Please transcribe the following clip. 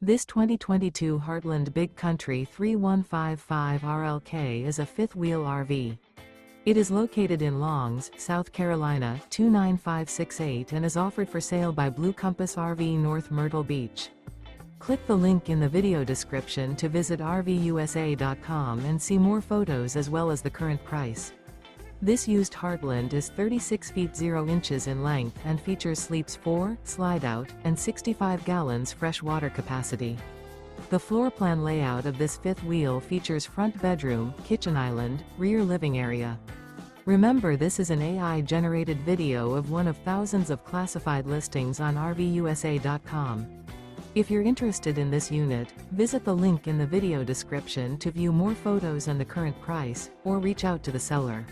This 2022 Heartland Big Country 3155 RLK is a fifth-wheel RV. It is located in Longs, South Carolina 29568 and is offered for sale by Blue Compass RV North Myrtle Beach. Click the link in the video description to visit RVUSA.com and see more photos as well as the current price. This used Heartland is 36 feet 0 inches in length and features sleeps 4, Slideout, and 65 gallons fresh water capacity. The floor plan layout of this fifth wheel features front bedroom, kitchen island, rear living area. Remember, this is an AI-generated video of one of thousands of classified listings on RVUSA.com. If you're interested in this unit, visit the link in the video description to view more photos and the current price, or reach out to the seller.